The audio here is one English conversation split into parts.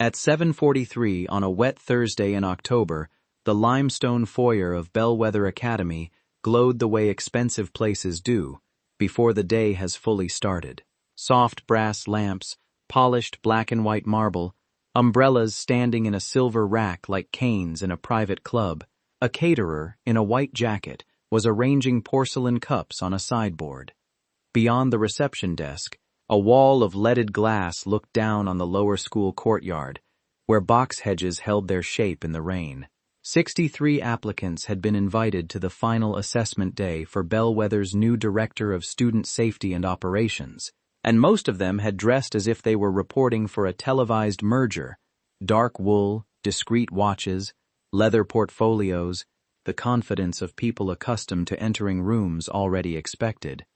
At 7:43 on a wet Thursday in October, the limestone foyer of Bellwether Academy glowed the way expensive places do before the day has fully started. Soft brass lamps, polished black and white marble, umbrellas standing in a silver rack like canes in a private club. A caterer, in a white jacket, was arranging porcelain cups on a sideboard. Beyond the reception desk, a wall of leaded glass looked down on the lower school courtyard, where box hedges held their shape in the rain. 63 applicants had been invited to the final assessment day for Bellwether's new Director of Student Safety and Operations, and most of them had dressed as if they were reporting for a televised merger. Dark wool, discreet watches, leather portfolios, the confidence of people accustomed to entering rooms already expected.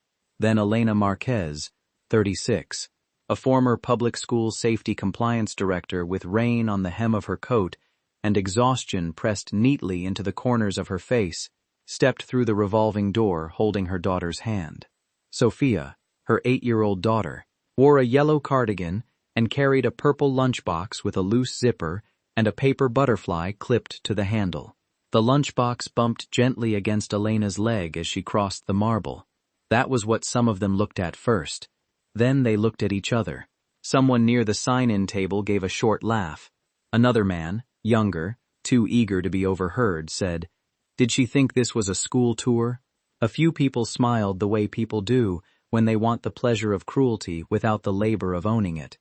Then Elena Marquez, 36, a former public school safety compliance director with rain on the hem of her coat and exhaustion pressed neatly into the corners of her face, stepped through the revolving door holding her daughter's hand. Sophia, her 8-year-old daughter, wore a yellow cardigan and carried a purple lunchbox with a loose zipper and a paper butterfly clipped to the handle. The lunchbox bumped gently against Elena's leg as she crossed the marble. That was what some of them looked at first. Then they looked at each other. Someone near the sign-in table gave a short laugh. Another man, younger, too eager to be overheard, said, "Did she think this was a school tour?" A few people smiled the way people do when they want the pleasure of cruelty without the labor of owning it.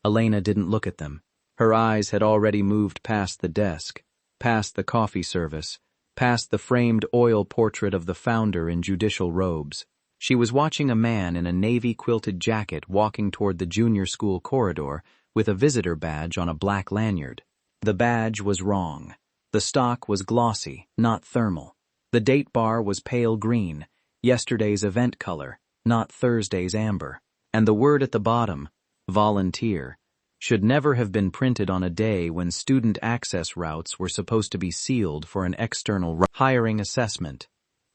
Elena didn't look at them. Her eyes had already moved past the desk, past the coffee service, past the framed oil portrait of the founder in judicial robes. She was watching a man in a navy-quilted jacket walking toward the junior school corridor with a visitor badge on a black lanyard. The badge was wrong. The stock was glossy, not thermal. The date bar was pale green, yesterday's event color, not Thursday's amber. And the word at the bottom, volunteer, should never have been printed on a day when student access routes were supposed to be sealed for an external hiring assessment.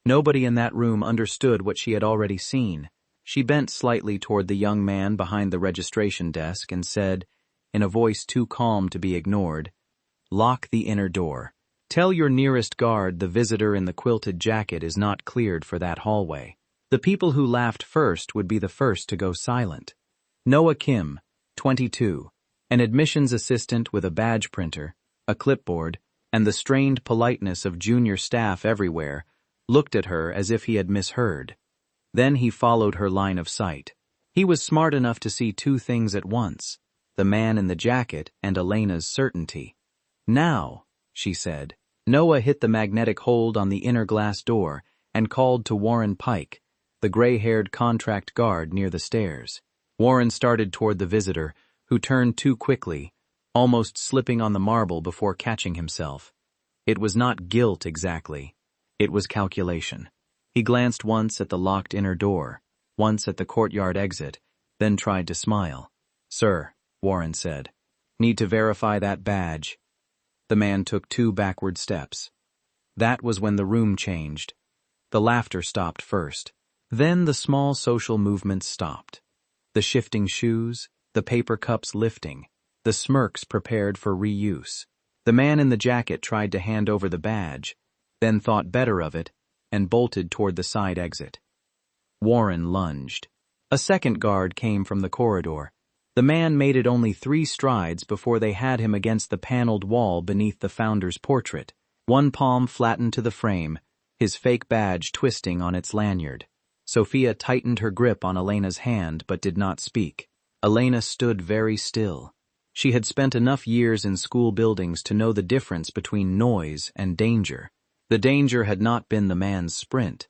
Nobody in that room understood what she had already seen. She bent slightly toward the young man behind the registration desk and said, in a voice too calm to be ignored, "Lock the inner door. Tell your nearest guard the visitor in the quilted jacket is not cleared for that hallway." The people who laughed first would be the first to go silent. Noah Kim, 22, an admissions assistant with a badge printer, a clipboard, and the strained politeness of junior staff everywhere, looked at her as if he had misheard. Then he followed her line of sight. He was smart enough to see two things at once, the man in the jacket and Elena's certainty. "Now," she said. Noah hit the magnetic hold on the inner glass door and called to Warren Pike, the gray-haired contract guard near the stairs. Warren started toward the visitor, who turned too quickly, almost slipping on the marble before catching himself. It was not guilt exactly. It was calculation. He glanced once at the locked inner door, once at the courtyard exit, then tried to smile. "Sir," Warren said, "need to verify that badge." The man took 2 backward steps. That was when the room changed. The laughter stopped first. Then the small social movements stopped. The shifting shoes, the paper cups lifting, the smirks prepared for reuse. The man in the jacket tried to hand over the badge, then thought better of it, and bolted toward the side exit. Warren lunged. A second guard came from the corridor. The man made it only 3 strides before they had him against the paneled wall beneath the founder's portrait, one palm flattened to the frame, his fake badge twisting on its lanyard. Sophia tightened her grip on Elena's hand but did not speak. Elena stood very still. She had spent enough years in school buildings to know the difference between noise and danger. The danger had not been the man's sprint.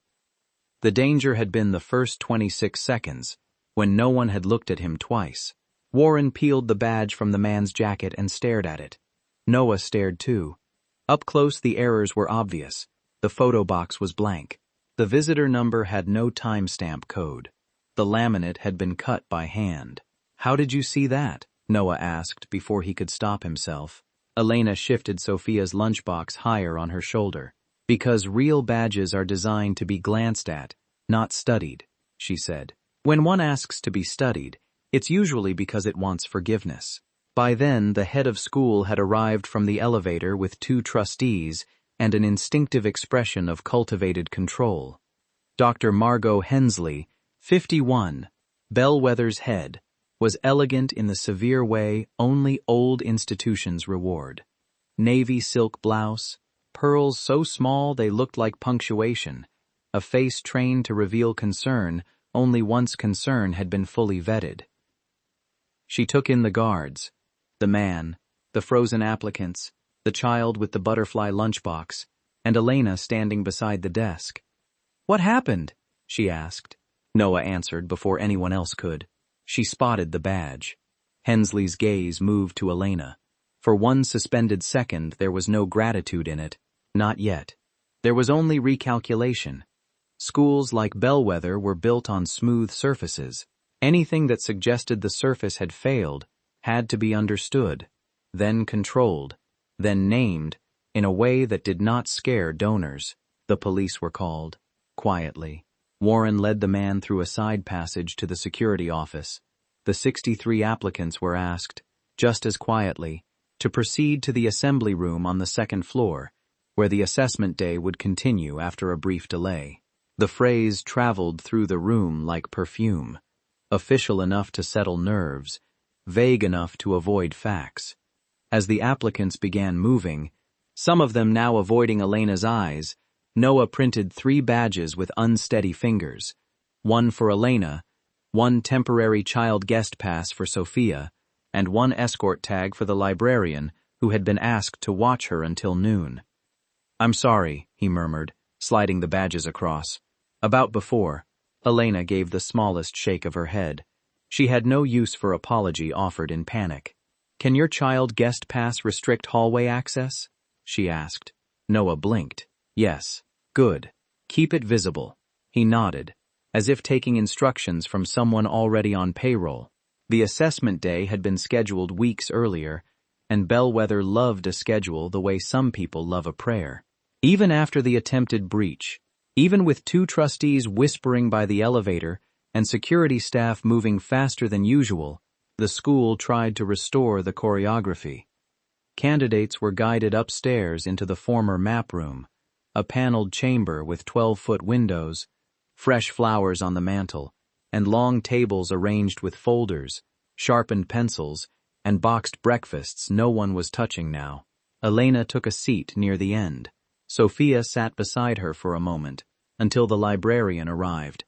The danger had been the first 26 seconds, when no one had looked at him twice. Warren peeled the badge from the man's jacket and stared at it. Noah stared too. Up close the errors were obvious. The photo box was blank. The visitor number had no timestamp code. The laminate had been cut by hand. "How did you see that?" Noah asked before he could stop himself. Elena shifted Sophia's lunchbox higher on her shoulder. "Because real badges are designed to be glanced at, not studied," she said. "When one asks to be studied, it's usually because it wants forgiveness. By then, the head of school had arrived from the elevator with 2 trustees and an instinctive expression of cultivated control. Dr. Margot Hensley, 51, Bellwether's head, was elegant in the severe way only old institutions reward. Navy silk blouse, pearls so small they looked like punctuation, a face trained to reveal concern only once concern had been fully vetted. She took in the guards, the man, the frozen applicants, the child with the butterfly lunchbox, and Elena standing beside the desk. "What happened?" she asked. Noah answered before anyone else could. She spotted the badge. Hensley's gaze moved to Elena. For one suspended second there was no gratitude in it. Not yet. There was only recalculation. Schools like Bellwether were built on smooth surfaces. Anything that suggested the surface had failed had to be understood, then controlled, then named, in a way that did not scare donors. The police were called. Quietly, Warren led the man through a side passage to the security office. The 63 applicants were asked, just as quietly, to proceed to the assembly room on the 2nd floor, where the assessment day would continue after a brief delay. The phrase traveled through the room like perfume, official enough to settle nerves, vague enough to avoid facts. As the applicants began moving, some of them now avoiding Elena's eyes, Noah printed 3 badges with unsteady fingers, one for Elena, one temporary child guest pass for Sophia, and one escort tag for the librarian who had been asked to watch her until noon. "I'm sorry," he murmured, sliding the badges across. About before, Elena gave the smallest shake of her head. She had no use for apology offered in panic. "Can your child guest pass restrict hallway access?" she asked. Noah blinked. "Yes." "Good. Keep it visible." He nodded, as if taking instructions from someone already on payroll. The assessment day had been scheduled weeks earlier, and Bellwether loved a schedule the way some people love a prayer. Even after the attempted breach, even with 2 trustees whispering by the elevator and security staff moving faster than usual, the school tried to restore the choreography. Candidates were guided upstairs into the former map room, a paneled chamber with 12-foot windows, fresh flowers on the mantel, and long tables arranged with folders, sharpened pencils, and boxed breakfasts no one was touching now. Elena took a seat near the end. Sophia sat beside her for a moment, until the librarian arrived,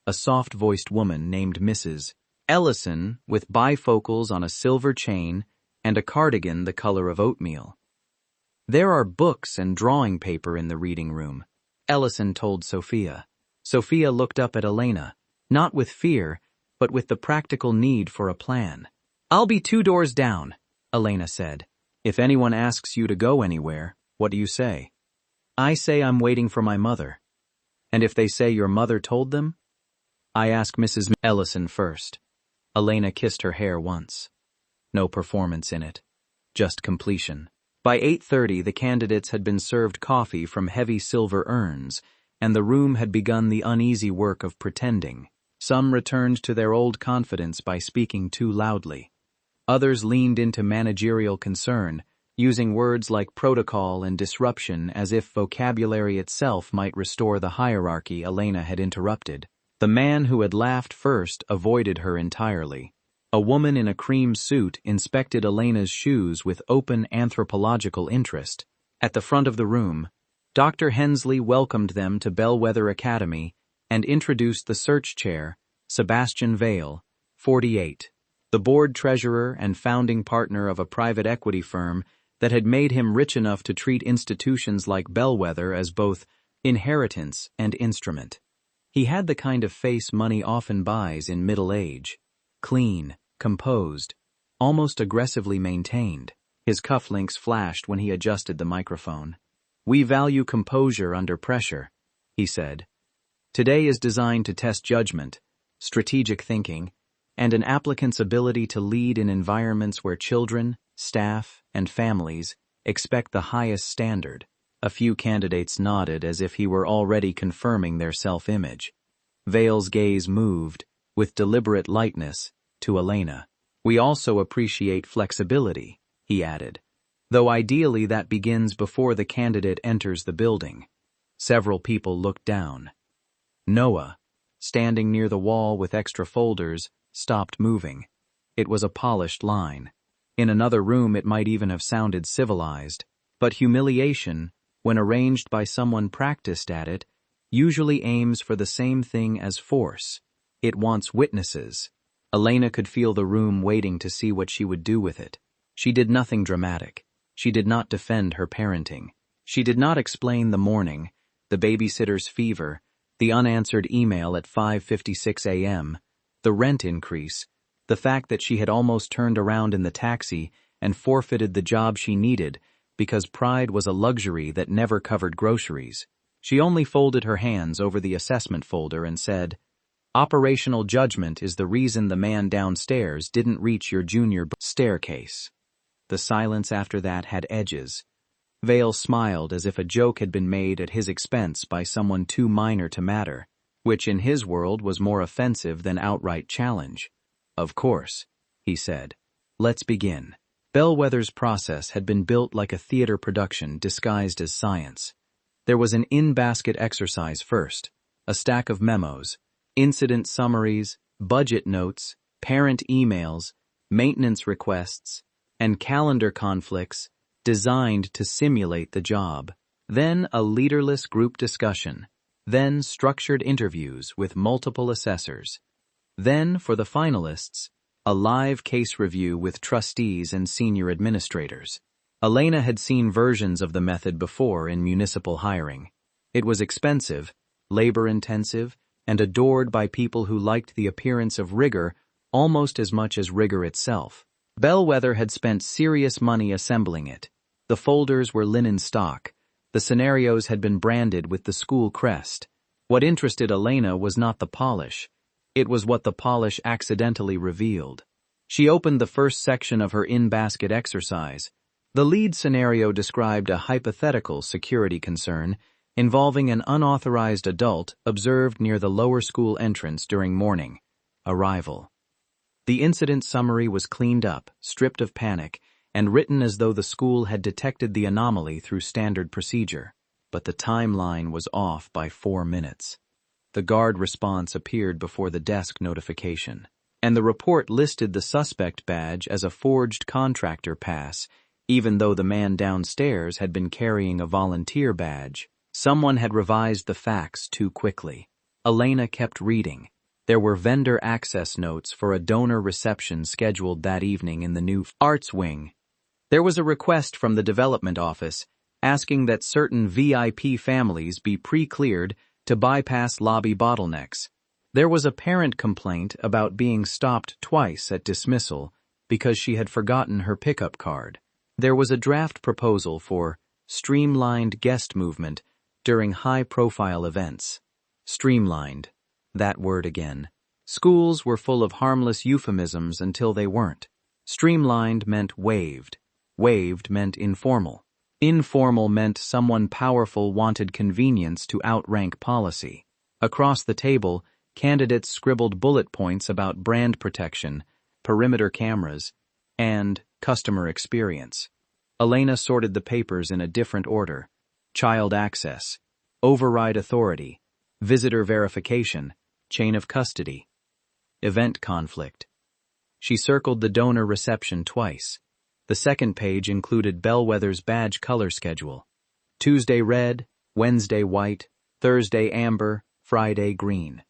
a soft-voiced woman named Mrs. Ellison with bifocals on a silver chain and a cardigan the color of oatmeal. "There are books and drawing paper in the reading room," Ellison told Sophia. Sophia looked up at Elena, not with fear, but with the practical need for a plan. "I'll be 2 doors down," Elena said. "If anyone asks you to go anywhere, what do you say?" "I say I'm waiting for my mother." "And if they say your mother told them?" "I ask Mrs. Ellison first." Elena kissed her hair once. No performance in it, just completion. By 8:30, the candidates had been served coffee from heavy silver urns, and the room had begun the uneasy work of pretending. Some returned to their old confidence by speaking too loudly. Others leaned into managerial concern, using words like protocol and disruption as if vocabulary itself might restore the hierarchy Elena had interrupted. The man who had laughed first avoided her entirely. A woman in a cream suit inspected Elena's shoes with open anthropological interest. At the front of the room, Dr. Hensley welcomed them to Bellwether Academy and introduced the search chair, Sebastian Vale, 48, the board treasurer and founding partner of a private equity firm that had made him rich enough to treat institutions like Bellwether as both inheritance and instrument. He had the kind of face money often buys in middle age, clean, composed, almost aggressively maintained. His cufflinks flashed when he adjusted the microphone. "We value composure under pressure," he said. "Today is designed to test judgment, strategic thinking, and an applicant's ability to lead in environments where children, staff, and families expect the highest standard." A few candidates nodded as if he were already confirming their self-image. Vale's gaze moved, with deliberate lightness, to Elena. We also appreciate flexibility, he added, though ideally that begins before the candidate enters the building. Several people looked down. Noah, standing near the wall with extra folders, stopped moving. It was a polished line. In another room it might even have sounded civilized, but humiliation, when arranged by someone practiced at it, usually aims for the same thing as force. It wants witnesses. Elena could feel the room waiting to see what she would do with it. She did nothing dramatic. She did not defend her parenting. She did not explain the morning, the babysitter's fever, the unanswered email at 5:56 a.m., the rent increase, the fact that she had almost turned around in the taxi and forfeited the job she needed because pride was a luxury that never covered groceries. She only folded her hands over the assessment folder and said, "Operational judgment is the reason the man downstairs didn't reach your junior staircase." The silence after that had edges. Vale smiled as if a joke had been made at his expense by someone too minor to matter, which in his world was more offensive than outright challenge. "Of course," he said. "Let's begin." Bellwether's process had been built like a theater production disguised as science. There was an in-basket exercise first, a stack of memos, incident summaries, budget notes, parent emails, maintenance requests, and calendar conflicts designed to simulate the job. Then a leaderless group discussion. Then structured interviews with multiple assessors. Then, for the finalists, a live case review with trustees and senior administrators. Elena had seen versions of the method before in municipal hiring. It was expensive, labor-intensive, and adored by people who liked the appearance of rigor almost as much as rigor itself. Bellwether had spent serious money assembling it. The folders were linen stock. The scenarios had been branded with the school crest. What interested Elena was not the polish. It was what the polish accidentally revealed. She opened the first section of her in-basket exercise. The lead scenario described a hypothetical security concern involving an unauthorized adult observed near the lower school entrance during morning arrival. The incident summary was cleaned up, stripped of panic, and written as though the school had detected the anomaly through standard procedure. But the timeline was off by 4 minutes. The guard response appeared before the desk notification, and the report listed the suspect badge as a forged contractor pass, even though the man downstairs had been carrying a volunteer badge. Someone had revised the facts too quickly. Elena kept reading. There were vendor access notes for a donor reception scheduled that evening in the new arts wing. There was a request from the development office asking that certain VIP families be pre-cleared to bypass lobby bottlenecks. There was a parent complaint about being stopped twice at dismissal because she had forgotten her pickup card. There was a draft proposal for streamlined guest movement during high-profile events. Streamlined. That word again. Schools were full of harmless euphemisms until they weren't. Streamlined meant waived. Waived meant informal. Informal meant someone powerful wanted convenience to outrank policy. Across the table, candidates scribbled bullet points about brand protection, perimeter cameras, and customer experience. Elena sorted the papers in a different order: child access, override authority, visitor verification, chain of custody, event conflict. She circled the donor reception twice. The second page included Bellwether's badge color schedule: Tuesday red, Wednesday white, Thursday amber, Friday green.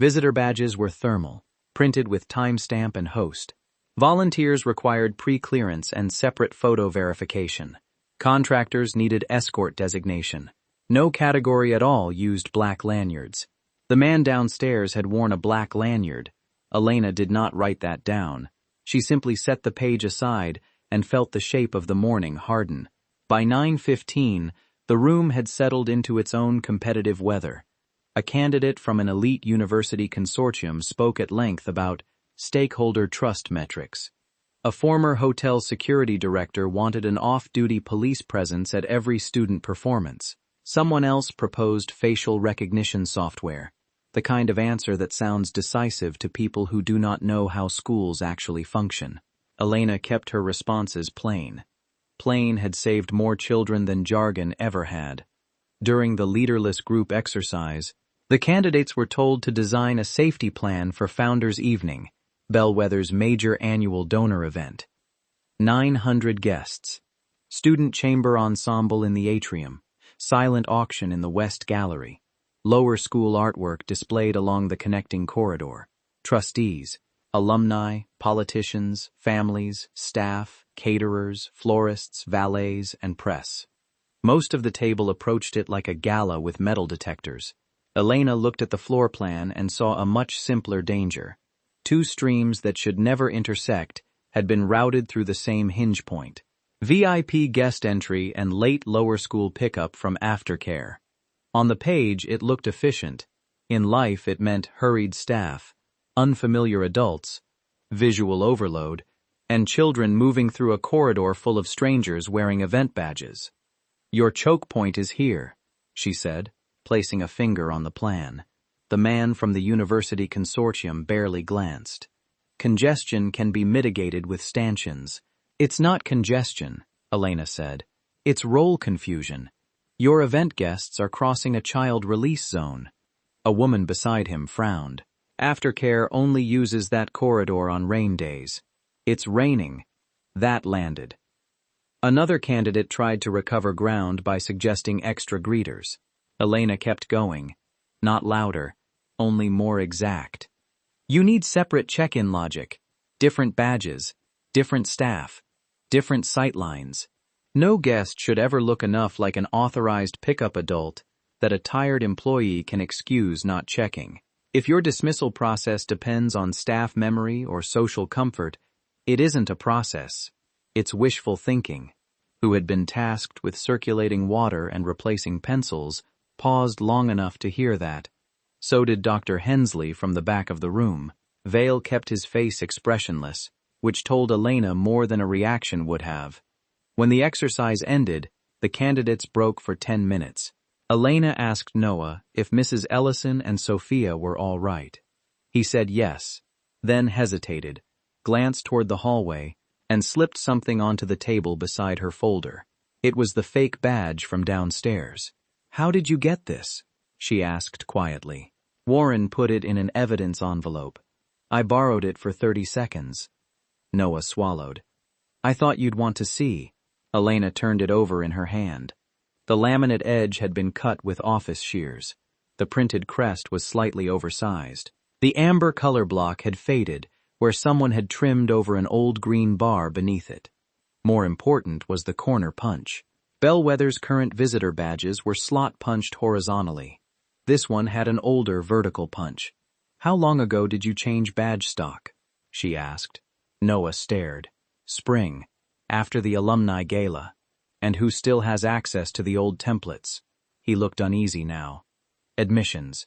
Visitor badges were thermal, printed with timestamp and host. Volunteers required pre-clearance and separate photo verification. Contractors needed escort designation. No category at all used black lanyards. The man downstairs had worn a black lanyard. Elena did not write that down. She simply set the page aside and felt the shape of the morning harden. By 9:15, the room had settled into its own competitive weather. A candidate from an elite university consortium spoke at length about stakeholder trust metrics. A former hotel security director wanted an off-duty police presence at every student performance. Someone else proposed facial recognition software. the kind of answer that sounds decisive to people who do not know how schools actually function. Elena kept her responses plain. Plain had saved more children than jargon ever had. During the leaderless group exercise, the candidates were told to design a safety plan for Founders' Evening, Bellwether's major annual donor event. 900 guests. Student chamber ensemble in the atrium. Silent auction in the West Gallery. Lower school artwork displayed along the connecting corridor. Trustees, alumni, politicians, families, staff, caterers, florists, valets, and press. Most of the table approached it like a gala with metal detectors. Elena looked at the floor plan and saw a much simpler danger. Two streams that should never intersect had been routed through the same hinge point. VIP guest entry and late lower school pickup from aftercare. On the page, it looked efficient. In life, it meant hurried staff, unfamiliar adults, visual overload, and children moving through a corridor full of strangers wearing event badges. "Your choke point is here," she said, placing a finger on the plan. The man from the university consortium barely glanced. "Congestion can be mitigated with stanchions." "It's not congestion," Elena said. "It's role confusion. Your event guests are crossing a child release zone." A woman beside him frowned. "Aftercare only uses that corridor on rain days." "It's raining." That landed. Another candidate tried to recover ground by suggesting extra greeters. Elena kept going. Not louder, only more exact. "You need separate check-in logic. Different badges, different staff, different sightlines. No guest should ever look enough like an authorized pickup adult that a tired employee can excuse not checking. If your dismissal process depends on staff memory or social comfort, it isn't a process. It's wishful thinking." Who had been tasked with circulating water and replacing pencils, paused long enough to hear that. So did Dr. Hensley from the back of the room. Vale kept his face expressionless, which told Elena more than a reaction would have. When the exercise ended, the candidates broke for 10 minutes. Elena asked Noah if Mrs. Ellison and Sophia were all right. He said yes, then hesitated, glanced toward the hallway, and slipped something onto the table beside her folder. It was the fake badge from downstairs. "How did you get this?" she asked quietly. "Warren put it in an evidence envelope. I borrowed it for 30 seconds. Noah swallowed. "I thought you'd want to see." Elena turned it over in her hand. The laminate edge had been cut with office shears. The printed crest was slightly oversized. The amber color block had faded, where someone had trimmed over an old green bar beneath it. More important was the corner punch. Bellwether's current visitor badges were slot punched horizontally. This one had an older vertical punch. "How long ago did you change badge stock?" she asked. Noah stared. "Spring, after the alumni gala. And who still has access to the old templates?" He looked uneasy now. "Admissions.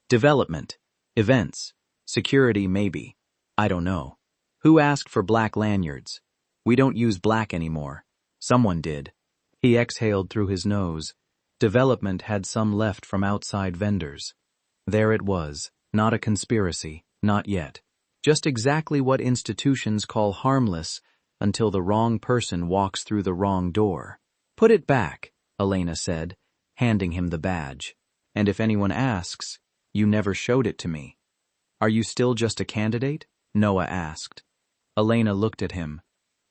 Development. Events. Security, maybe. I don't know. Who asked for black lanyards? We don't use black anymore. Someone did." He exhaled through his nose. Development had some left from outside vendors. There it was, not a conspiracy, not yet. Just exactly what institutions call harmless until the wrong person walks through the wrong door. "Put it back," Elena said, handing him the badge. "And if anyone asks, you never showed it to me." "Are you still just a candidate?" Noah asked. Elena looked at him.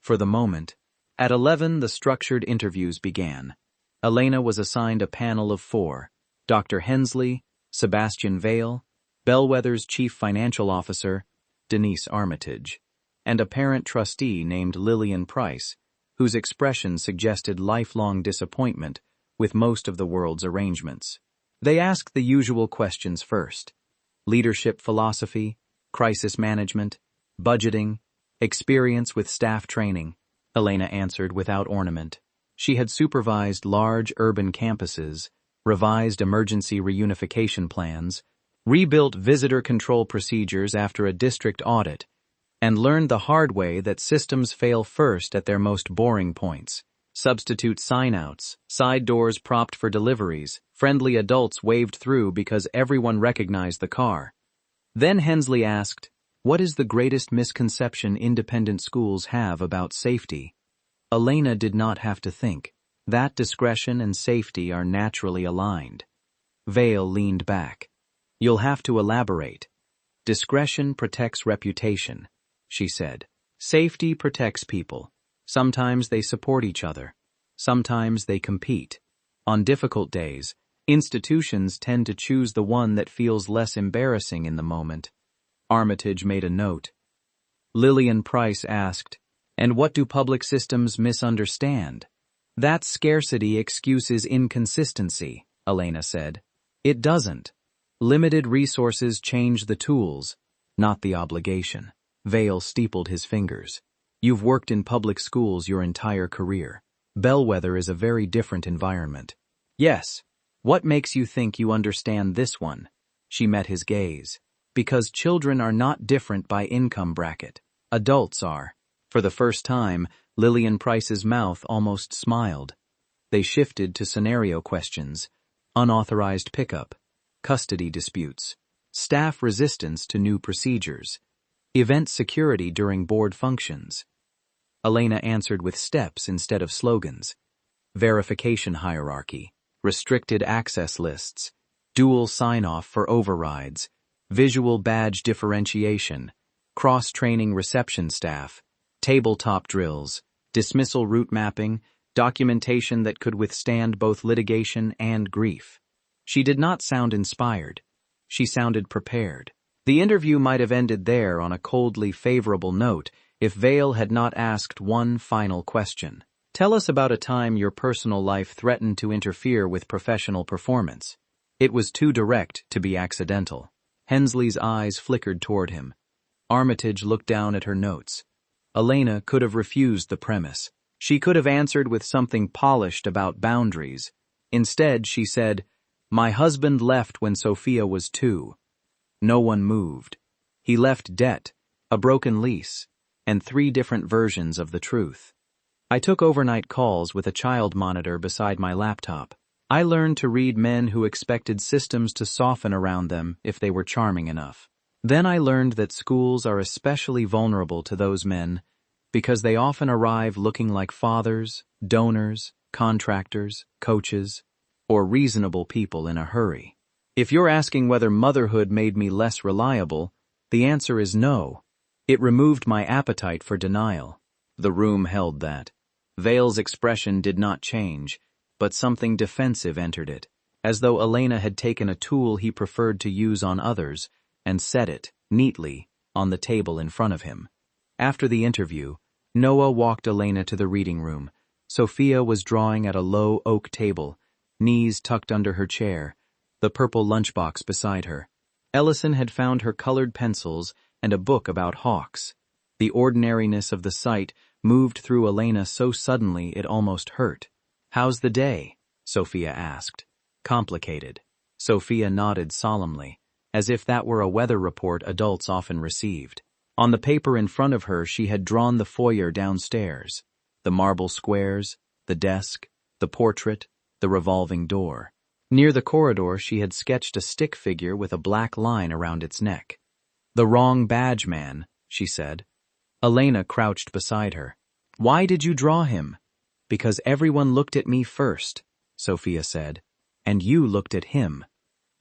For the moment. At 11, the structured interviews began. Elena was assigned a panel of 4. Dr. Hensley, Sebastian Vale, Bellwether's chief financial officer, Denise Armitage, and a parent trustee named Lillian Price, whose expression suggested lifelong disappointment with most of the world's arrangements. They asked the usual questions first: leadership philosophy, crisis management, budgeting, experience with staff training. Elena answered without ornament. She had supervised large urban campuses, revised emergency reunification plans, rebuilt visitor control procedures after a district audit, and learned the hard way that systems fail first at their most boring points. Substitute sign-outs, side doors propped for deliveries, Friendly adults waved through because everyone recognized the car. Then Hensley asked, "What is the greatest misconception independent schools have about safety?" Elena did not have to think. That discretion and safety are naturally aligned. Vale leaned back. "You'll have to elaborate." "Discretion protects reputation," she said. "Safety protects people. Sometimes they support each other. Sometimes they compete. On difficult days, institutions tend to choose the one that feels less embarrassing in the moment." Armitage made a note. Lillian Price asked, "And what do public systems misunderstand?" "That scarcity excuses inconsistency," Elena said. "It doesn't. Limited resources change the tools, not the obligation." Vale steepled his fingers. "You've worked in public schools your entire career. Bellwether is a very different environment." "Yes. What makes you think you understand this one?" She met his gaze. "Because children are not different by income bracket. Adults are." For the first time, Lillian Price's mouth almost smiled. They shifted to scenario questions: unauthorized pickup, custody disputes, staff resistance to new procedures, event security during board functions. Elena answered with steps instead of slogans: verification hierarchy, restricted access lists, dual sign-off for overrides, visual badge differentiation, cross-training reception staff, tabletop drills, dismissal route mapping, documentation that could withstand both litigation and grief. She did not sound inspired. She sounded prepared. The interview might have ended there on a coldly favorable note if Vale had not asked one final question. "Tell us about a time your personal life threatened to interfere with professional performance." It was too direct to be accidental. Hensley's eyes flickered toward him. Armitage looked down at her notes. Elena could have refused the premise. She could have answered with something polished about boundaries. Instead, she said, "My husband left when Sophia was 2. No one moved. He left debt, a broken lease, and 3 different versions of the truth. I took overnight calls with a child monitor beside my laptop. I learned to read men who expected systems to soften around them if they were charming enough. Then I learned that schools are especially vulnerable to those men because they often arrive looking like fathers, donors, contractors, coaches, or reasonable people in a hurry. If you're asking whether motherhood made me less reliable, the answer is no. It removed my appetite for denial." The room held that. Vale's expression did not change, but something defensive entered it, as though Elena had taken a tool he preferred to use on others and set it, neatly, on the table in front of him. After the interview, Noah walked Elena to the reading room. Sophia was drawing at a low oak table, knees tucked under her chair, the purple lunchbox beside her. Ellison had found her colored pencils and a book about hawks. The ordinariness of the sight moved through Elena so suddenly it almost hurt. "How's the day?" Sophia asked. "Complicated." Sophia nodded solemnly, as if that were a weather report adults often received. On the paper in front of her she had drawn the foyer downstairs, the marble squares, the desk, the portrait, the revolving door. Near the corridor she had sketched a stick figure with a black line around its neck. "The wrong badge man," she said. Elena crouched beside her. "Why did you draw him?" "Because everyone looked at me first," Sophia said, "and you looked at him."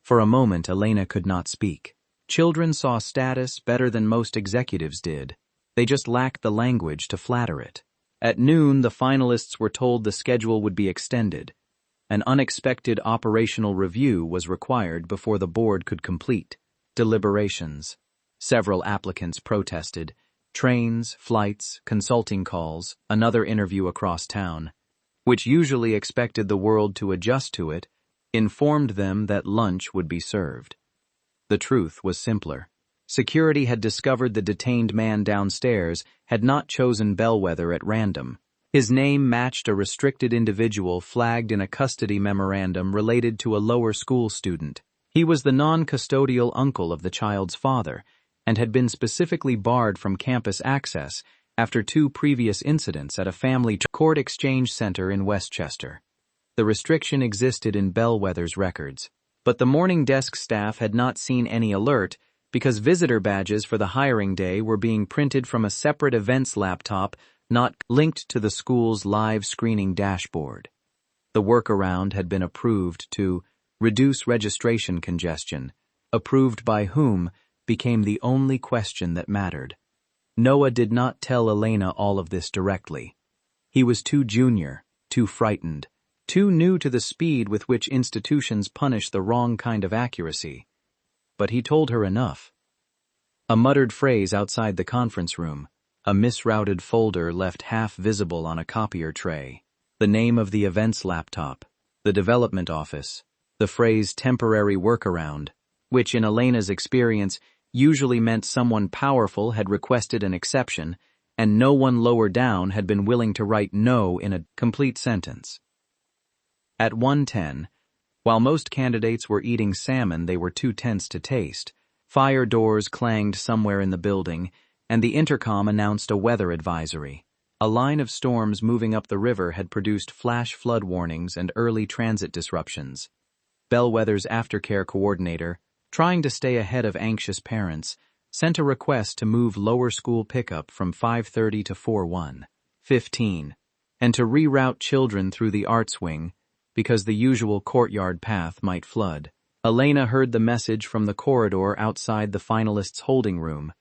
For a moment Elena could not speak. Children saw status better than most executives did. They just lacked the language to flatter it. At noon, the finalists were told the schedule would be extended. An unexpected operational review was required before the board could complete deliberations. Several applicants protested: trains, flights, consulting calls, another interview across town, which usually expected the world to adjust to it, informed them that lunch would be served. The truth was simpler. Security had discovered the detained man downstairs had not chosen Bellwether at random. His name matched a restricted individual flagged in a custody memorandum related to a lower school student. He was the non-custodial uncle of the child's father, and had been specifically barred from campus access after 2 previous incidents at a family court exchange center in Westchester. The restriction existed in Bellwether's records, but the morning desk staff had not seen any alert because visitor badges for the hiring day were being printed from a separate events laptop not linked to the school's live screening dashboard. The workaround had been approved to reduce registration congestion. Approved by whom became the only question that mattered. Noah did not tell Elena all of this directly. He was too junior, too frightened, too new to the speed with which institutions punish the wrong kind of accuracy. But he told her enough. A muttered phrase outside the conference room, a misrouted folder left half visible on a copier tray, the name of the events laptop, the development office, the phrase temporary workaround, which in Elena's experience usually meant someone powerful had requested an exception and no one lower down had been willing to write no in a complete sentence. At 1:10, while most candidates were eating salmon they were too tense to taste, fire doors clanged somewhere in the building and the intercom announced a weather advisory. A line of storms moving up the river had produced flash flood warnings and early transit disruptions. Bellwether's aftercare coordinator, trying to stay ahead of anxious parents, sent a request to move lower school pickup from 5:30 to 4:15, and to reroute children through the arts wing because the usual courtyard path might flood. Elena heard the message from the corridor outside the finalists' holding room.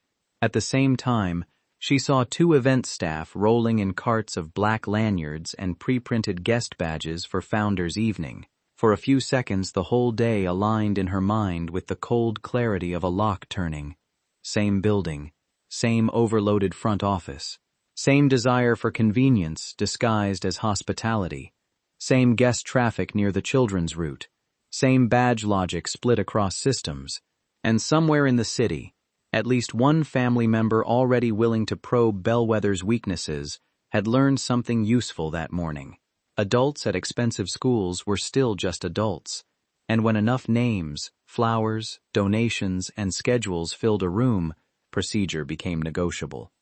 At the same time, she saw 2 event staff rolling in carts of black lanyards and pre-printed guest badges for Founders' Evening. For a few seconds the whole day aligned in her mind with the cold clarity of a lock turning. Same building, same overloaded front office, same desire for convenience disguised as hospitality, same guest traffic near the children's route, same badge logic split across systems, and somewhere in the city, at least one family member already willing to probe Bellwether's weaknesses had learned something useful that morning. Adults at expensive schools were still just adults, and when enough names, flowers, donations, and schedules filled a room, procedure became negotiable.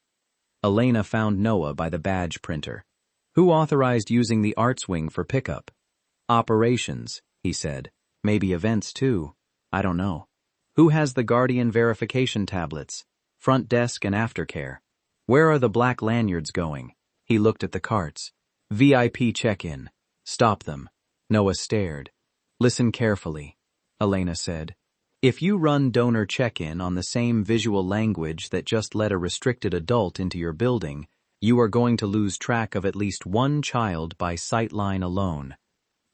Elena found Noah by the badge printer. Who authorized using the arts wing for pickup? Operations, he said. Maybe events too. I don't know. Who has the Guardian verification tablets? Front desk and aftercare. Where are the black lanyards going? He looked at the carts. VIP check-in. Stop them. Noah stared. Listen carefully, Elena said. If you run donor check-in on the same visual language that just let a restricted adult into your building, you are going to lose track of at least one child by sightline alone.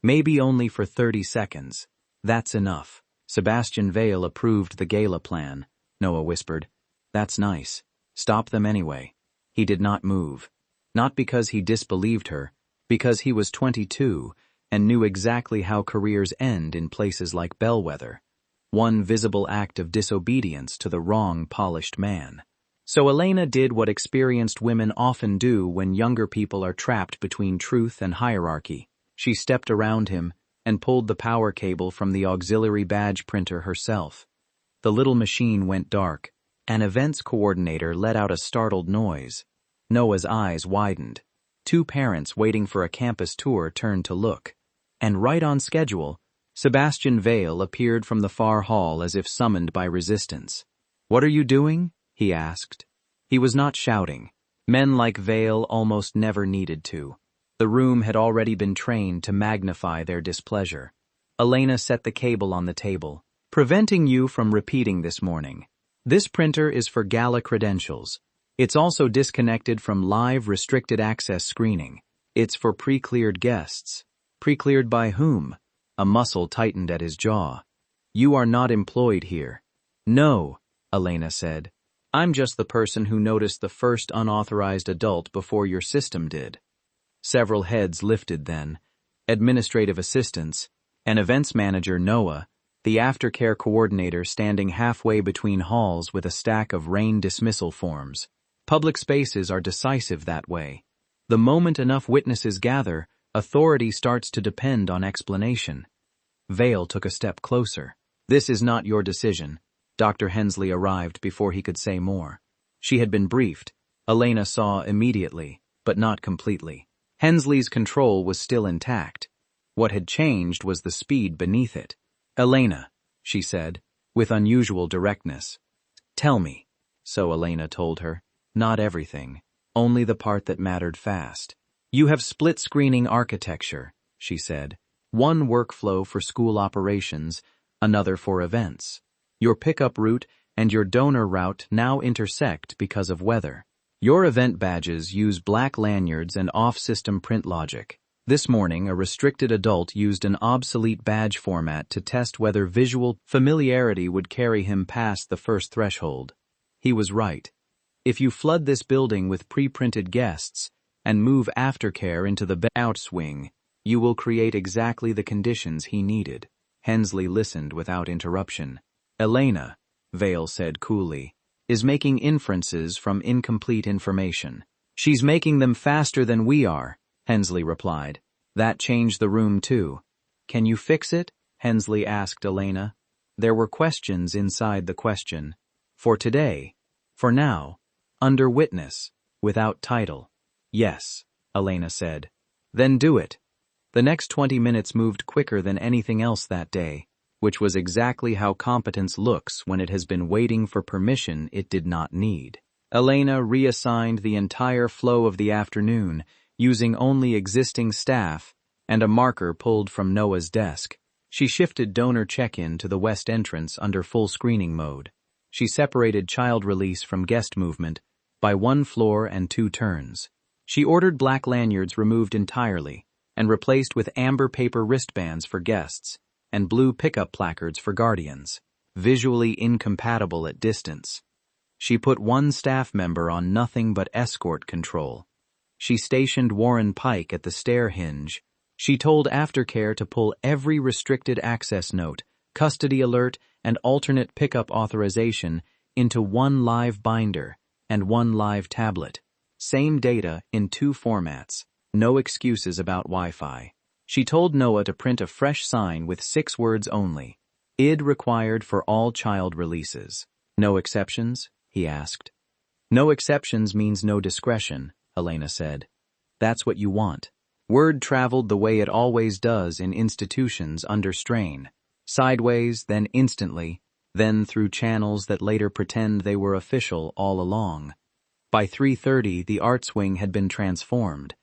Maybe only for 30 seconds. That's enough. Sebastian Vale approved the gala plan, Noah whispered. That's nice. Stop them anyway. He did not move. Not because he disbelieved her, because he was 22 and knew exactly how careers end in places like Bellwether. One visible act of disobedience to the wrong polished man. So Elena did what experienced women often do when younger people are trapped between truth and hierarchy. She stepped around him and pulled the power cable from the auxiliary badge printer herself. The little machine went dark. An events coordinator let out a startled noise. Noah's eyes widened. 2 parents waiting for a campus tour turned to look. And right on schedule, Sebastian Vale appeared from the far hall as if summoned by resistance. What are you doing? He asked. He was not shouting. Men like Vale almost never needed to. The room had already been trained to magnify their displeasure. Elena set the cable on the table. Preventing you from repeating this morning. This printer is for gala credentials. It's also disconnected from live restricted access screening. It's for pre-cleared guests. Pre-cleared by whom? A muscle tightened at his jaw. You are not employed here. No, Elena said. I'm just the person who noticed the first unauthorized adult before your system did. Several heads lifted then. Administrative assistants, an events manager, Noah, the aftercare coordinator standing halfway between halls with a stack of rain dismissal forms. Public spaces are decisive that way. The moment enough witnesses gather, authority starts to depend on explanation. Vale took a step closer. This is not your decision. Dr. Hensley arrived before he could say more. She had been briefed. Elena saw immediately, but not completely. Hensley's control was still intact. What had changed was the speed beneath it. "Elena," she said, with unusual directness. "Tell me." So Elena told her. Not everything, only the part that mattered fast. "You have split-screening architecture," she said. "One workflow for school operations, another for events. Your pickup route and your donor route now intersect because of weather. Your event badges use black lanyards and off-system print logic. This morning, a restricted adult used an obsolete badge format to test whether visual familiarity would carry him past the first threshold. He was right. If you flood this building with pre-printed guests and move aftercare into the outswing, you will create exactly the conditions he needed." Hensley listened without interruption. "Elena," Vale said coolly, "is making inferences from incomplete information. She's making them faster than we are," Hensley replied. "That changed the room too." "Can you fix it?" Hensley asked Elena. There were questions inside the question. "For today, for now, under witness, without title." "Yes," Elena said. "Then do it." The next 20 minutes moved quicker than anything else that day, which was exactly how competence looks when it has been waiting for permission it did not need. Elena reassigned the entire flow of the afternoon, using only existing staff and a marker pulled from Noah's desk. She shifted donor check-in to the west entrance under full screening mode. She separated child release from guest movement by 1 floor and 2 turns. She ordered black lanyards removed entirely and replaced with amber paper wristbands for guests and blue pickup placards for guardians, visually incompatible at distance. She put 1 staff member on nothing but escort control. She stationed Warren Pike at the stair hinge. She told aftercare to pull every restricted access note, custody alert, and alternate pickup authorization into 1 live binder and 1 live tablet. Same data in 2 formats. No excuses about Wi-Fi. She told Noah to print a fresh sign with 6 words only. "ID required for all child releases." "No exceptions?" he asked. "No exceptions means no discretion," Elena said. "That's what you want." Word traveled the way it always does in institutions under strain. Sideways, then instantly, then through channels that later pretend they were official all along. By 3:30, the arts wing had been transformed.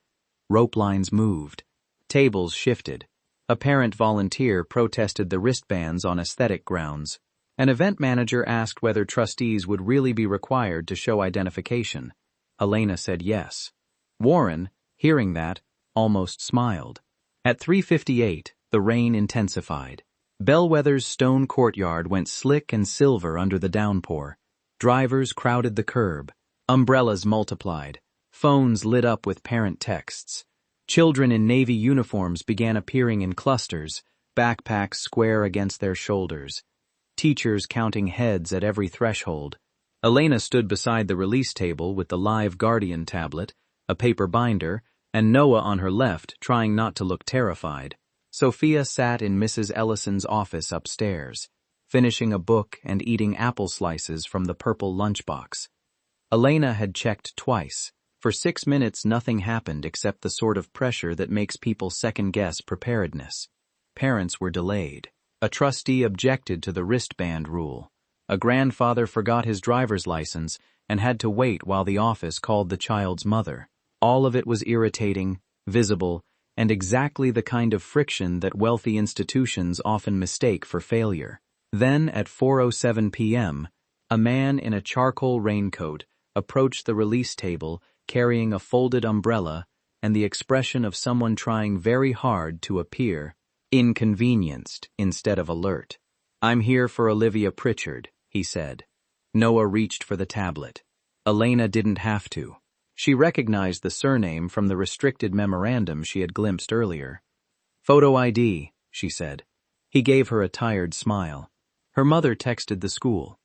Rope lines moved. Tables shifted. A parent volunteer protested the wristbands on aesthetic grounds. An event manager asked whether trustees would really be required to show identification. Elena said yes. Warren, hearing that, almost smiled. At 3:58, the rain intensified. Bellwether's stone courtyard went slick and silver under the downpour. Drivers crowded the curb. Umbrellas multiplied. Phones lit up with parent texts. Children in Navy uniforms began appearing in clusters, backpacks square against their shoulders. Teachers counting heads at every threshold. Elena stood beside the release table with the live Guardian tablet, a paper binder, and Noah on her left, trying not to look terrified. Sophia sat in Mrs. Ellison's office upstairs, finishing a book and eating apple slices from the purple lunchbox. Elena had checked twice. For 6 minutes nothing happened except the sort of pressure that makes people second-guess preparedness. Parents were delayed. A trustee objected to the wristband rule. A grandfather forgot his driver's license and had to wait while the office called the child's mother. All of it was irritating, visible, and exactly the kind of friction that wealthy institutions often mistake for failure. Then, at 4:07 p.m., a man in a charcoal raincoat approached the release table carrying a folded umbrella and the expression of someone trying very hard to appear inconvenienced instead of alert. "I'm here for Olivia Pritchard," he said. Noah reached for the tablet. Elena didn't have to. She recognized the surname from the restricted memorandum she had glimpsed earlier. "Photo ID," she said. He gave her a tired smile. Her mother texted the school.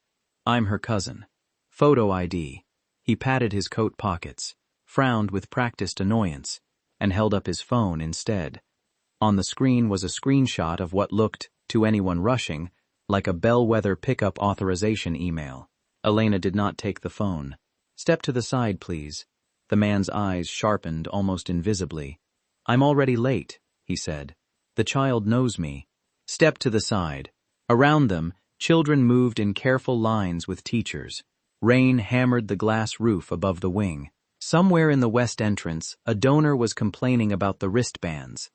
"I'm her cousin." "Photo ID." He patted his coat pockets, frowned with practiced annoyance, and held up his phone instead. On the screen was a screenshot of what looked, to anyone rushing, like a bellwether pickup authorization email. Elena did not take the phone. "Step to the side, please." The man's eyes sharpened almost invisibly. "I'm already late," he said. The child knows me. Step to the side. Around them, children moved in careful lines with teachers. Rain hammered the glass roof above the wing. Somewhere in the west entrance, a donor was complaining about the wristbands.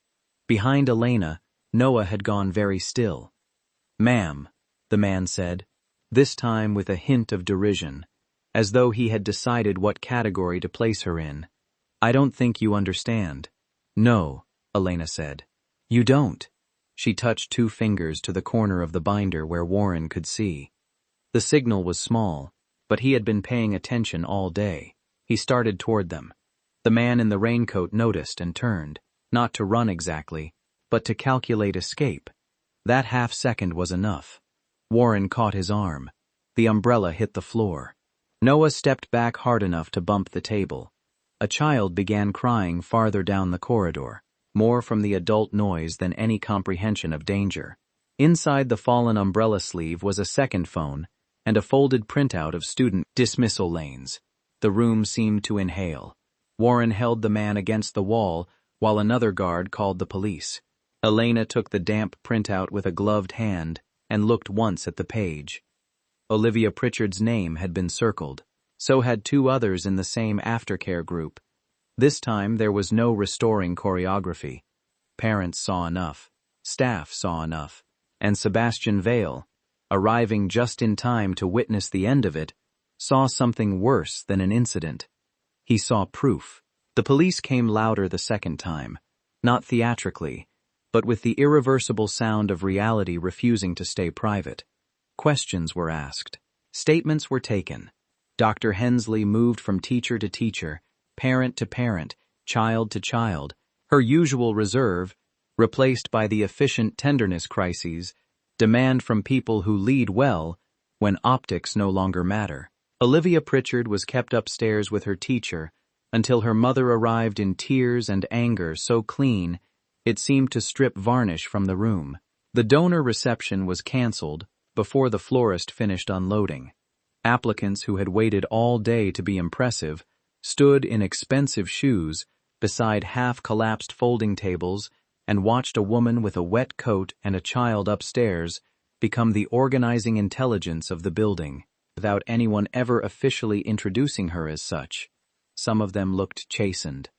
Behind Elena, Noah had gone very still. "Ma'am," the man said, this time with a hint of derision, as though he had decided what category to place her in. "I don't think you understand." "No," Elena said. "You don't." She touched 2 fingers to the corner of the binder where Warren could see. The signal was small, but he had been paying attention all day. He started toward them. The man in the raincoat noticed and turned, not to run exactly, but to calculate escape. That half-second was enough. Warren caught his arm. The umbrella hit the floor. Noah stepped back hard enough to bump the table. A child began crying farther down the corridor, more from the adult noise than any comprehension of danger. Inside the fallen umbrella sleeve was a second phone and a folded printout of student dismissal lanes. The room seemed to inhale. Warren held the man against the wall while another guard called the police. Elena took the damp printout with a gloved hand and looked once at the page. Olivia Pritchard's name had been circled. So had 2 others in the same aftercare group. This time there was no restoring choreography. Parents saw enough. Staff saw enough. And Sebastian Vale, arriving just in time to witness the end of it, saw something worse than an incident. He saw proof. The police came louder the second time, not theatrically, but with the irreversible sound of reality refusing to stay private. Questions were asked. Statements were taken. Dr. Hensley moved from teacher to teacher, parent to parent, child to child, her usual reserve, replaced by the efficient tenderness crises, demand from people who lead well when optics no longer matter. Olivia Pritchard was kept upstairs with her teacher until her mother arrived in tears and anger so clean it seemed to strip varnish from the room. The donor reception was canceled before the florist finished unloading. Applicants who had waited all day to be impressive stood in expensive shoes beside half-collapsed folding tables and watched a woman with a wet coat and a child upstairs become the organizing intelligence of the building, without anyone ever officially introducing her as such. Some of them looked chastened.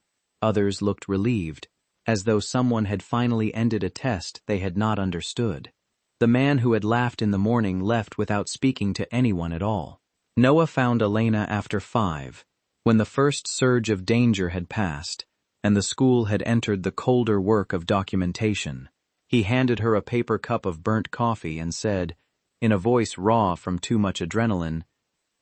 Others looked relieved, as though someone had finally ended a test they had not understood. The man who had laughed in the morning left without speaking to anyone at all. Noah found Elena after 5, when the first surge of danger had passed, and the school had entered the colder work of documentation. He handed her a paper cup of burnt coffee and said, in a voice raw from too much adrenaline,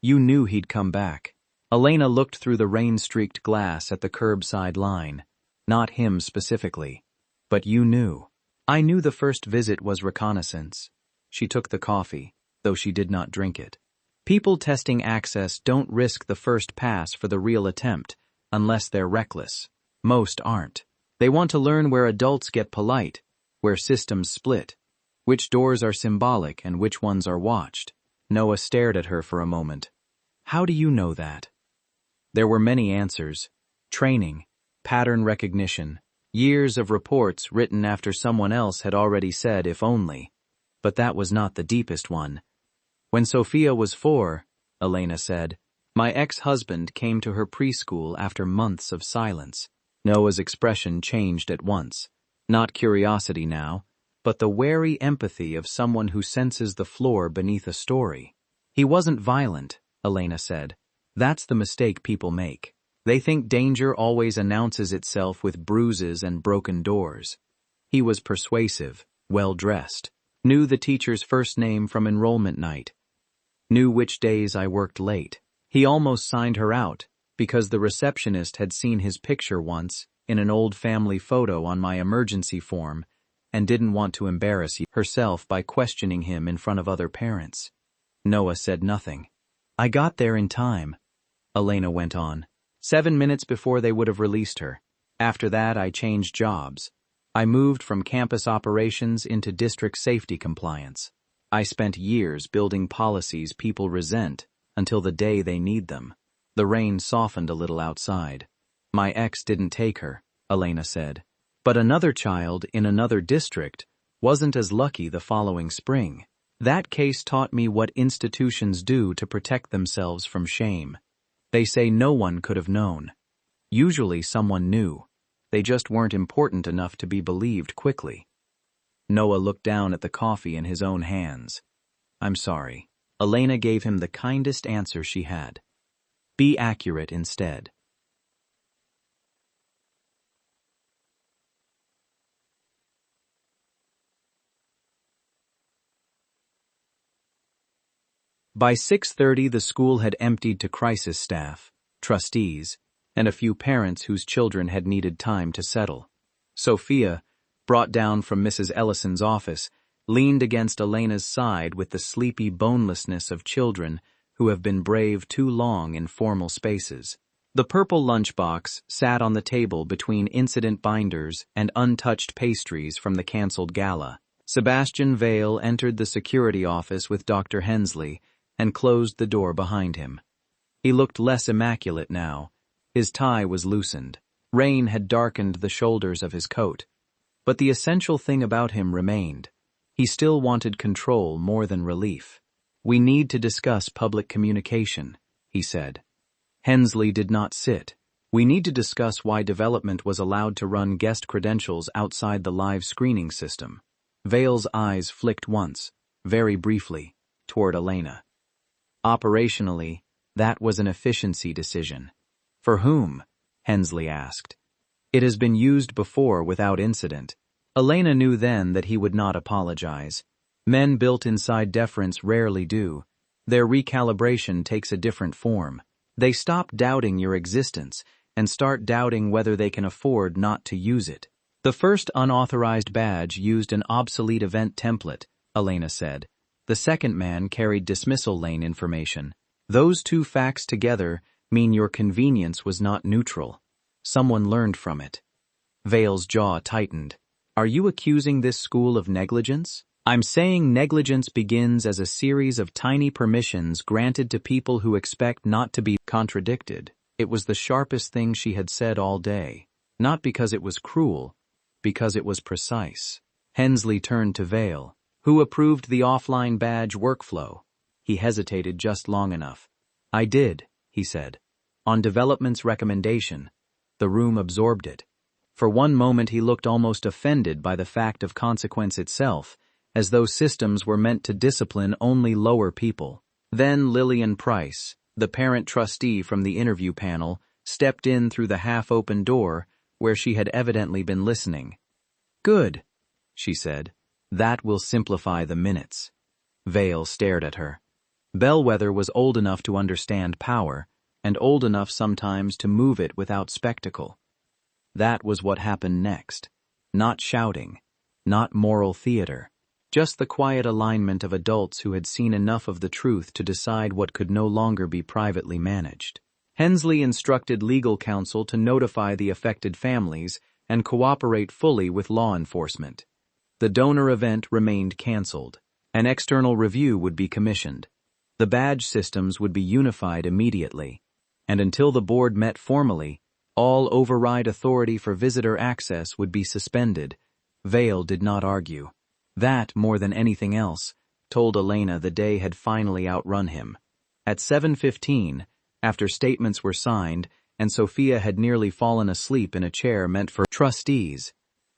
"You knew he'd come back." Elena looked through the rain-streaked glass at the curbside line. Not him specifically, but you knew. I knew the first visit was reconnaissance. She took the coffee, though she did not drink it. People testing access don't risk the first pass for the real attempt, unless they're reckless. Most aren't. They want to learn where adults get polite, where systems split, which doors are symbolic and which ones are watched. Noah stared at her for a moment. How do you know that? There were many answers. Training, pattern recognition, years of reports written after someone else had already said if only. But that was not the deepest one. When Sophia was 4, Elena said, my ex-husband came to her preschool after months of silence. Noah's expression changed at once. Not curiosity now, but the wary empathy of someone who senses the floor beneath a story. He wasn't violent, Elena said. That's the mistake people make. They think danger always announces itself with bruises and broken doors. He was persuasive, well-dressed, knew the teacher's first name from enrollment night, knew which days I worked late. He almost signed her out because the receptionist had seen his picture once in an old family photo on my emergency form and didn't want to embarrass herself by questioning him in front of other parents. Noah said nothing. I got there in time, Elena went on. 7 minutes before they would have released her. After that, I changed jobs. I moved from campus operations into district safety compliance. I spent years building policies people resent until the day they need them. The rain softened a little outside. My ex didn't take her, Elena said. But another child in another district wasn't as lucky the following spring. That case taught me what institutions do to protect themselves from shame. They say no one could have known. Usually someone knew. They just weren't important enough to be believed quickly. Noah looked down at the coffee in his own hands. I'm sorry. Elena gave him the kindest answer she had. Be accurate instead. By 6:30, the school had emptied to crisis staff, trustees, and a few parents whose children had needed time to settle. Sophia, brought down from Mrs. Ellison's office, leaned against Elena's side with the sleepy bonelessness of children who have been brave too long in formal spaces. The purple lunchbox sat on the table between incident binders and untouched pastries from the canceled gala. Sebastian Vale entered the security office with Dr. Hensley and closed the door behind him. He looked less immaculate now. His tie was loosened. Rain had darkened the shoulders of his coat. But the essential thing about him remained. He still wanted control more than relief. We need to discuss public communication, he said. Hensley did not sit. We need to discuss why development was allowed to run guest credentials outside the live screening system. Vale's eyes flicked once, very briefly, toward Elena. Operationally, that was an efficiency decision. For whom? Hensley asked. It has been used before without incident. Elena knew then that he would not apologize. Men built inside deference rarely do. Their recalibration takes a different form. They stop doubting your existence and start doubting whether they can afford not to use it. The first unauthorized badge used an obsolete event template, Elena said. The second man carried dismissal lane information. Those two facts together mean your convenience was not neutral. Someone learned from it. Vale's jaw tightened. Are you accusing this school of negligence? I'm saying negligence begins as a series of tiny permissions granted to people who expect not to be contradicted. It was the sharpest thing she had said all day. Not because it was cruel, because it was precise. Hensley turned to Vale. Who approved the offline badge workflow? He hesitated just long enough. I did, he said. On development's recommendation. The room absorbed it. For one moment he looked almost offended by the fact of consequence itself, as though systems were meant to discipline only lower people. Then Lillian Price, the parent trustee from the interview panel, stepped in through the half-open door where she had evidently been listening. Good, she said. That will simplify the minutes. Vale stared at her. Bellwether was old enough to understand power, and old enough sometimes to move it without spectacle. That was what happened next. Not shouting, not moral theater, just the quiet alignment of adults who had seen enough of the truth to decide what could no longer be privately managed. Hensley instructed legal counsel to notify the affected families and cooperate fully with law enforcement. The donor event remained canceled. An external review would be commissioned. The badge systems would be unified immediately. And until the board met formally, all override authority for visitor access would be suspended. Vale did not argue. That, more than anything else, told Elena the day had finally outrun him. At 7:15, after statements were signed and Sophia had nearly fallen asleep in a chair meant for trustees,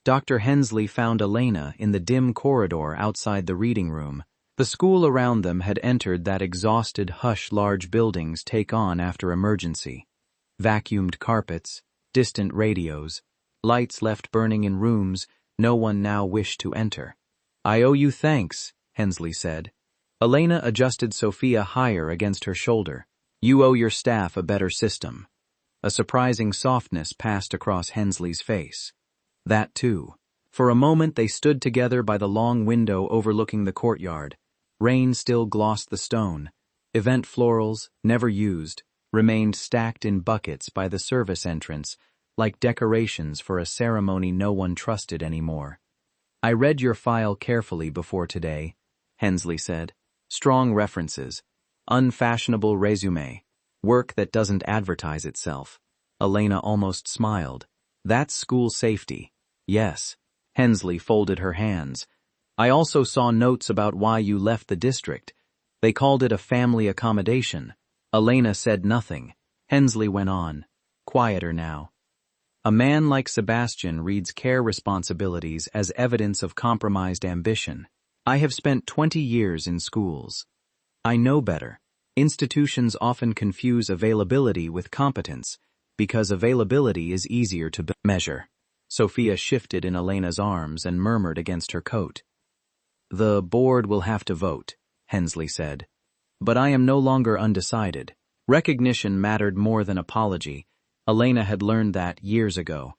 Dr. Hensley found Elena in the dim corridor outside the reading room. The school around them had entered that exhausted hush large buildings take on after emergency. Vacuumed carpets, distant radios, lights left burning in rooms no one now wished to enter. I owe you thanks, Hensley said. Elena adjusted Sophia higher against her shoulder. You owe your staff a better system. A surprising softness passed across Hensley's face. That too. For a moment they stood together by the long window overlooking the courtyard. Rain still glossed the stone. Event florals, never used, remained stacked in buckets by the service entrance, like decorations for a ceremony no one trusted anymore. I read your file carefully before today, Hensley said. Strong references, unfashionable resume, work that doesn't advertise itself. Elena almost smiled. That's school safety. Yes. Hensley folded her hands. I also saw notes about why you left the district. They called it a family accommodation. Elena said nothing. Hensley went on. Quieter now. A man like Sebastian reads care responsibilities as evidence of compromised ambition. I have spent 20 years in schools. I know better. Institutions often confuse availability with competence, because availability is easier to measure. Sophia shifted in Elena's arms and murmured against her coat. The board will have to vote, Hensley said. But I am no longer undecided. Recognition mattered more than apology. Elena had learned that years ago.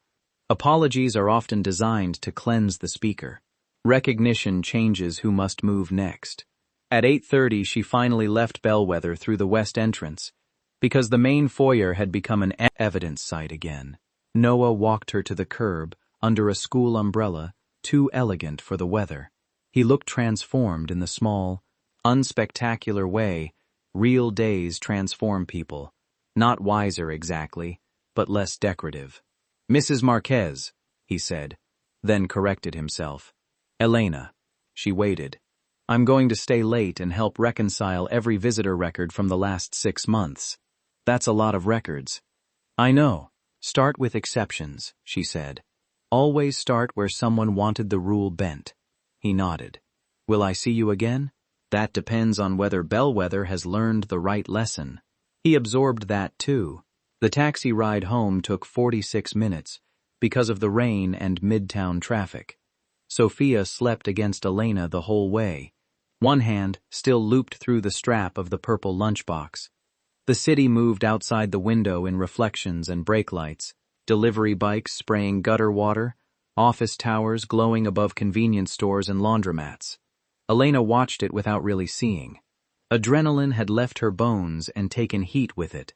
Apologies are often designed to cleanse the speaker. Recognition changes who must move next. At 8:30 she finally left Bellwether through the west entrance, because the main foyer had become an evidence site again. Noah walked her to the curb, under a school umbrella, too elegant for the weather. He looked transformed in the small, unspectacular way real days transform people. Not wiser exactly, but less decorative. Mrs. Marquez, he said, then corrected himself. Elena. She waited. I'm going to stay late and help reconcile every visitor record from the last 6 months. That's a lot of records. I know. Start with exceptions, she said. Always start where someone wanted the rule bent. He nodded. Will I see you again? That depends on whether Bellwether has learned the right lesson. He absorbed that too. The taxi ride home took 46 minutes because of the rain and midtown traffic. Sophia slept against Elena the whole way, one hand still looped through the strap of the purple lunchbox. The city moved outside the window in reflections and brake lights, delivery bikes spraying gutter water, office towers glowing above convenience stores and laundromats. Elena watched it without really seeing. Adrenaline had left her bones and taken heat with it.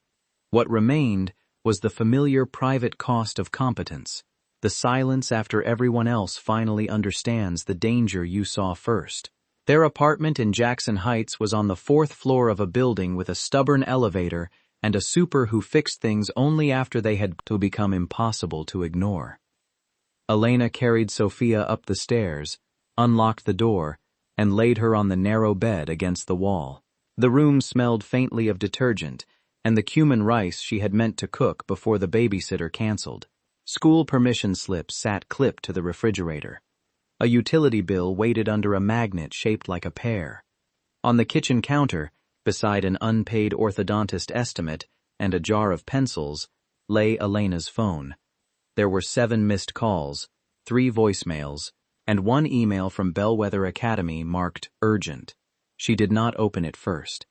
What remained was the familiar private cost of competence, the silence after everyone else finally understands the danger you saw first. Their apartment in Jackson Heights was on the 4th floor of a building with a stubborn elevator and a super who fixed things only after they had to become impossible to ignore. Elena carried Sophia up the stairs, unlocked the door, and laid her on the narrow bed against the wall. The room smelled faintly of detergent and the cumin rice she had meant to cook before the babysitter canceled. School permission slips sat clipped to the refrigerator. A utility bill waited under a magnet shaped like a pear. On the kitchen counter, beside an unpaid orthodontist estimate and a jar of pencils, lay Elena's phone. There were 7 missed calls, 3 voicemails, and 1 email from Bellwether Academy marked urgent. She did not open it first.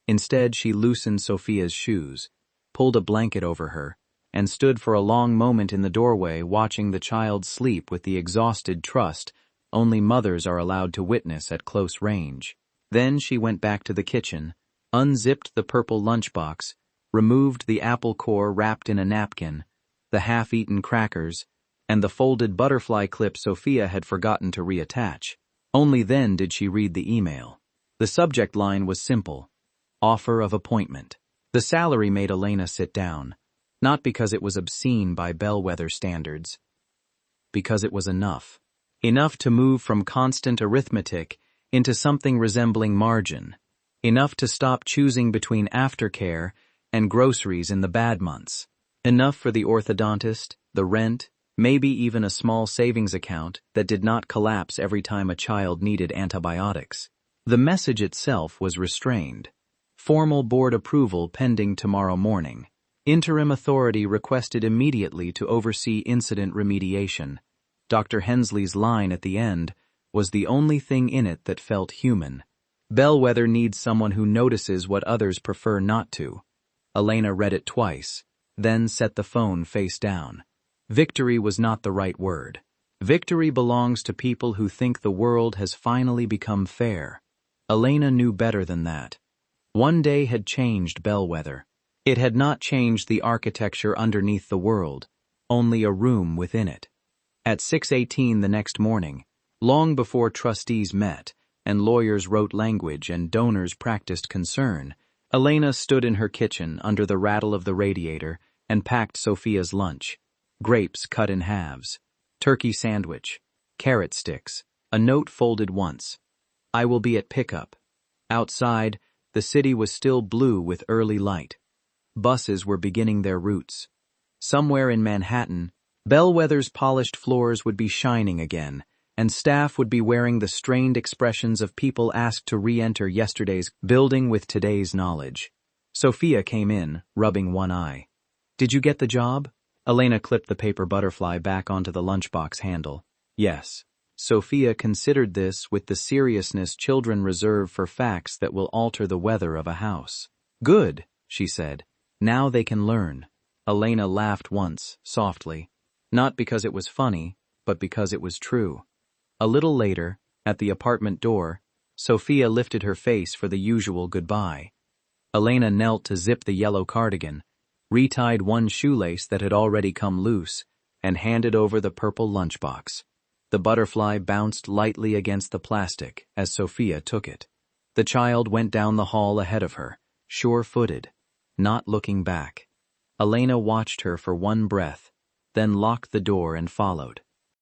Instead, she loosened Sophia's shoes, pulled a blanket over her, and stood for a long moment in the doorway watching the child sleep with the exhausted trust only mothers are allowed to witness at close range. Then she went back to the kitchen, unzipped the purple lunchbox, removed the apple core wrapped in a napkin, the half-eaten crackers, and the folded butterfly clip Sophia had forgotten to reattach. Only then did she read the email. The subject line was simple: offer of appointment. The salary made Elena sit down, not because it was obscene by Bellwether standards, because it was enough. Enough to move from constant arithmetic into something resembling margin. Enough to stop choosing between aftercare and groceries in the bad months. Enough for the orthodontist, the rent, maybe even a small savings account that did not collapse every time a child needed antibiotics. The message itself was restrained. Formal board approval pending tomorrow morning. Interim authority requested immediately to oversee incident remediation. Dr. Hensley's line at the end was the only thing in it that felt human. Bellwether needs someone who notices what others prefer not to. Elena read it twice, then set the phone face down. Victory was not the right word. Victory belongs to people who think the world has finally become fair. Elena knew better than that. One day had changed Bellwether. It had not changed the architecture underneath the world, only a room within it. At 6:18 the next morning, long before trustees met and lawyers wrote language and donors practiced concern, Elena stood in her kitchen under the rattle of the radiator and packed Sophia's lunch. Grapes cut in halves, Turkey sandwich. Carrot sticks. A note folded once. I will be at pickup. Outside, the city was still blue with early light. Buses were beginning their routes. Somewhere in Manhattan, Bellwether's polished floors would be shining again, and staff would be wearing the strained expressions of people asked to re-enter yesterday's building with today's knowledge. Sophia came in, rubbing one eye. Did you get the job? Elena clipped the paper butterfly back onto the lunchbox handle. Yes. Sophia considered this with the seriousness children reserve for facts that will alter the weather of a house. Good, she said. Now they can learn. Elena laughed once, softly. Not because it was funny, but because it was true. A little later, at the apartment door, Sophia lifted her face for the usual goodbye. Elena knelt to zip the yellow cardigan, retied one shoelace that had already come loose, and handed over the purple lunchbox. The butterfly bounced lightly against the plastic as Sophia took it. The child went down the hall ahead of her, sure-footed, not looking back. Elena watched her for one breath, then locked the door and followed.